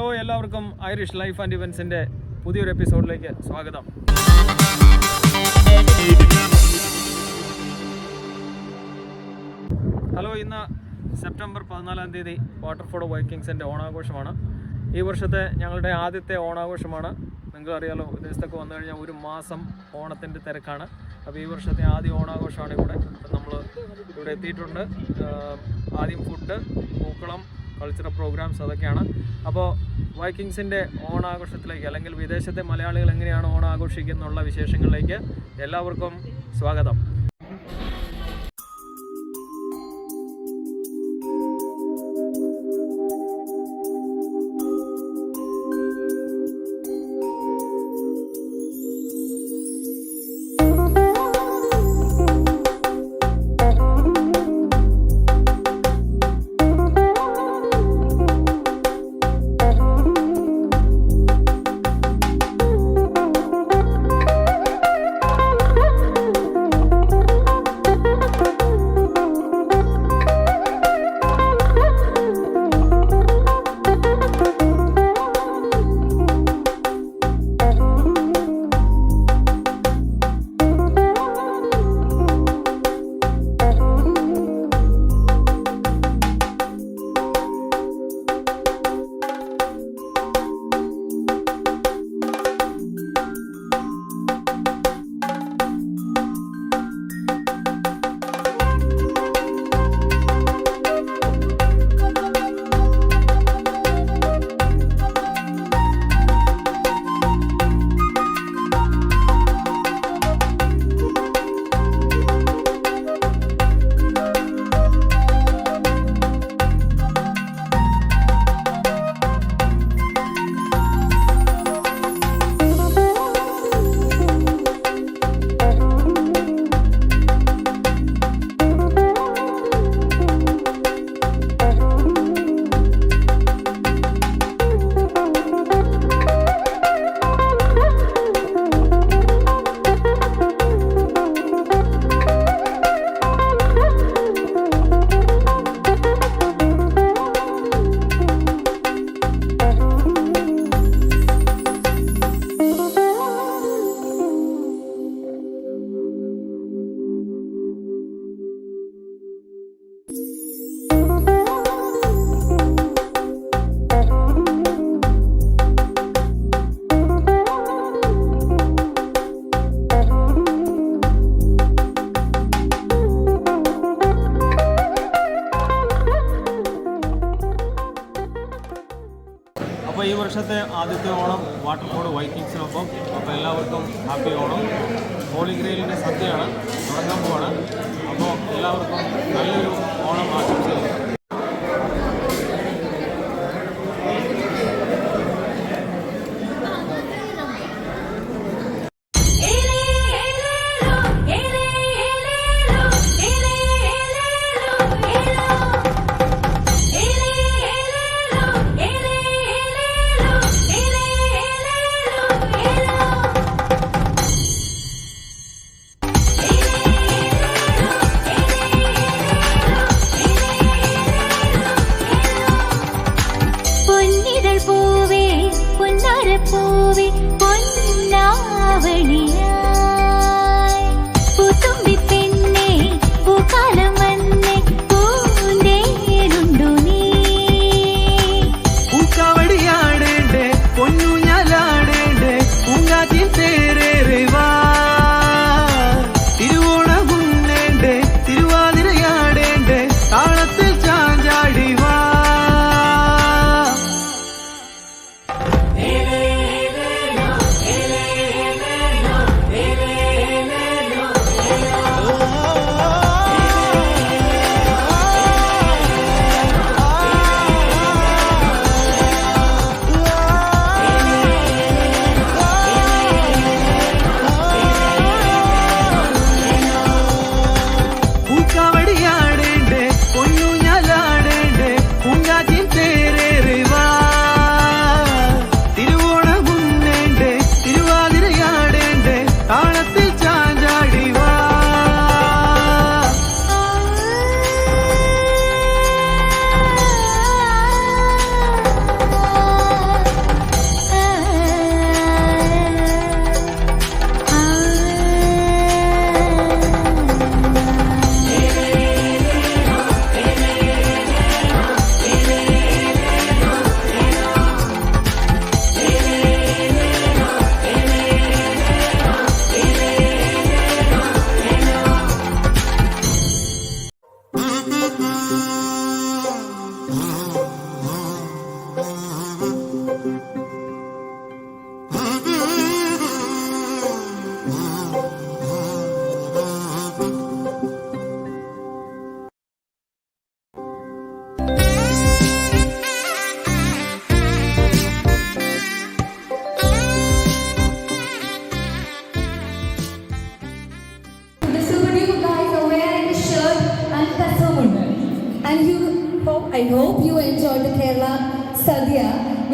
Hello, എല്ലാവർക്കും Irish life and ഇവൻസിൻ്റെ പുതിയൊരു എപ്പിസോഡിലേക്ക് സ്വാഗതം. ഹലോ, ഇന്ന് സെപ്റ്റംബർ 14-ാം തീയതി വാട്ടർഫോർഡ് വൈക്കിങ്സിൻ്റെ ഓണാഘോഷമാണ്. ഈ വർഷത്തെ ഞങ്ങളുടെ ആദ്യത്തെ ഓണാഘോഷമാണ്. നിങ്ങൾക്കറിയാലോ, വിദേശത്തൊക്കെ വന്നു കഴിഞ്ഞാൽ ഒരു മാസം ഓണത്തിൻ്റെ തിരക്കാണ്. അപ്പോൾ ഈ വർഷത്തെ ആദ്യ ഓണാഘോഷമാണ് ഇവിടെ. നമ്മൾ ഇവിടെ എത്തിയിട്ടുണ്ട്. ആദ്യം ഫുഡ്, പൂക്കളം, കൾച്ചറൽ പ്രോഗ്രാംസ് അതൊക്കെയാണ്. അപ്പോൾ വൈക്കിങ്സിൻ്റെ ഓണാഘോഷത്തിലേക്ക്, അല്ലെങ്കിൽ വിദേശത്തെ മലയാളികൾ എങ്ങനെയാണ് ഓണം ആഘോഷിക്കുന്നുള്ള വിശേഷങ്ങളിലേക്ക് എല്ലാവർക്കും സ്വാഗതം. അപ്പോൾ ഈ വർഷത്തെ ആദ്യത്തെ ഓണം വാട്ടർഫോർഡ് വൈക്കിങ്സിനൊപ്പം. അപ്പോൾ എല്ലാവർക്കും ഹാപ്പി ഓണം. ഹോളി ഗ്രെയിലിൻ്റെ സദ്യയാണ് തുടങ്ങാൻ പോവാണ്. അപ്പോൾ എല്ലാവർക്കും നല്ലൊരു ഓണം ആശംസിക്കുന്നു.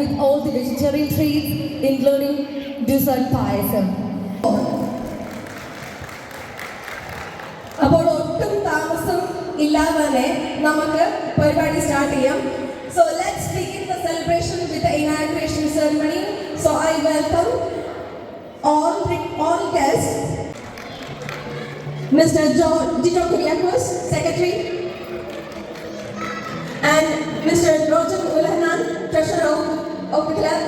with all the vegetarian treats, including dessert payasam. അപ്പോൾ ഒട്ടും താമസം ഇല്ലാതെ തന്നെ നമുക്ക് പരിപാടി സ്റ്റാർട്ട് ചെയ്യാം. So let's begin the celebration with the inauguration ceremony. So I welcome all guests. Mr. Dito Kuriakos, Secretary, and Mr. Rojan Ulhanan, Treasurer of the club.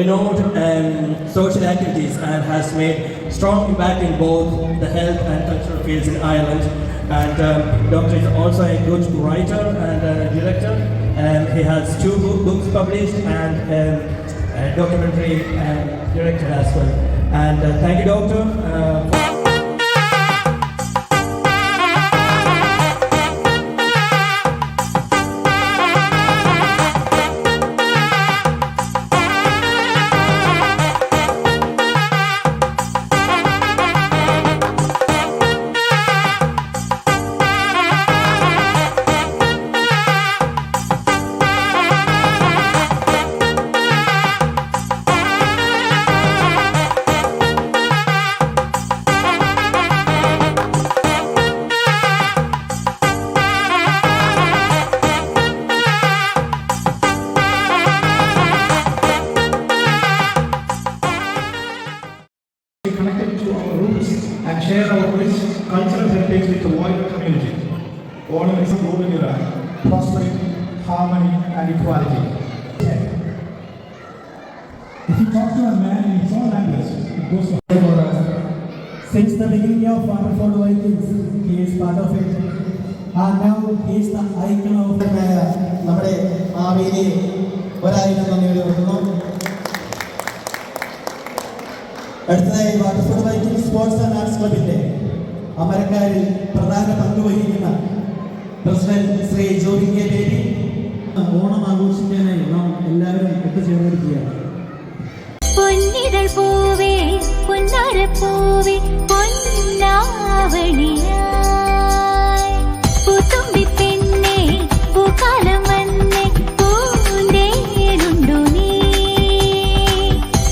Renowned social activities and has made strong impact in both the health and cultural fields in Ireland. And Doctor is also a good writer and director, and he has 2 books published and a documentary directed as well. And thank you, Doctor. Connected to our roots and share our rich cultural heritage with the wider community. All is moving around prosperity, harmony, and equality. If you talk to a man in his own language, it goes for us. Since the beginning of Waterford Vikings, he is part of it. And now he is the icon of the നമ്മുടെ ആ വേദിയെ ഒരായിരം നന്ദിയോടെ ഓർക്കുന്നു. അടുത്തതായി Waterford Viking sports and arts ക്ലബിന്റെ അമരക്കാരിൽ പ്രധാന പങ്ക് വഹിക്കുന്ന പ്രസിഡന്റ് ശ്രീ ജോബി കെ ബേബി ഓണം ആഘോഷിക്കാനായി നാം എല്ലാവരും ഒത്തുചേർന്നിരിക്കുകയാണ്. പൊന്നിതൾ പൂവേ പൊന്നാരപ്പൂവേ പൊന്നാവണിയായി പൂത്തുമ്പി പെണ്ണേ പൂക്കാലം വന്നേ പൂന്തേനുണ്ടു നീ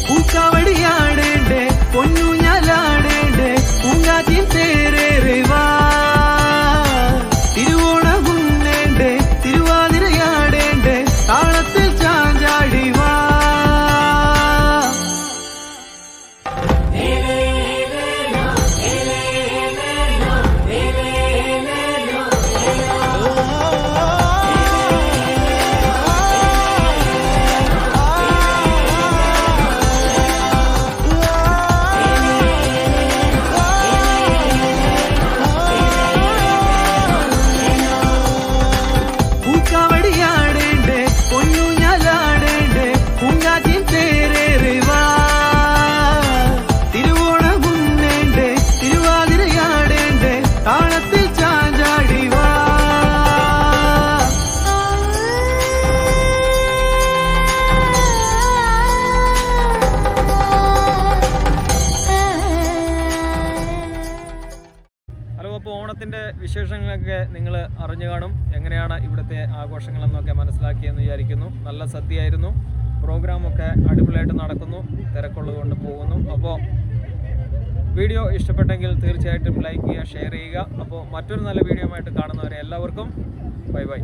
പൂക്കാവടിയാടേണ്ടേ പൊന്നൂഞ്ഞാലാടേണ്ടേ പൂങ്കാറ്റിൻ തേരേറിവാ തിരുവോണമുന്നേണ്ടേ തിരുവാതിരയാടേണ്ടേ താളത്തിൽ ചാഞ്ചാടിവാ. പൂക്കാവടിയാടേണ്ടേ പൊന്നൂഞ്ഞാലാടേണ്ടേ പൂങ്കാറ്റിൻ തേരേറിവാ തിരുവോണമുന്നേണ്ടേ തിരുവാതിരയാടേണ്ടേ താളത്തിൽ ചാഞ്ചാടിവാ. ഹലോ, അപ്പോൾ ഓണത്തിൻ്റെ വിശേഷങ്ങളൊക്കെ നിങ്ങൾ അറിഞ്ഞു കാണും. എങ്ങനെയാണ് ഇവിടുത്തെ ആഘോഷങ്ങളെന്നൊക്കെ മനസ്സിലാക്കിയെന്ന് വിചാരിക്കുന്നു. നല്ല സദ്യയായിരുന്നു. പ്രോഗ്രാമൊക്കെ അടിപൊളിയായിട്ട് നടക്കുന്നു. തിരക്കുള്ളത് കൊണ്ട് പോകുന്നു. അപ്പോൾ വീഡിയോ ഇഷ്ടപ്പെട്ടെങ്കിൽ തീർച്ചയായിട്ടും ലൈക്ക് ചെയ്യുക, ഷെയർ ചെയ്യുക. അപ്പോൾ മറ്റൊരു നല്ല വീഡിയോ ആയിട്ട് കാണുന്നവരെ എല്ലാവർക്കും ബൈ ബൈ.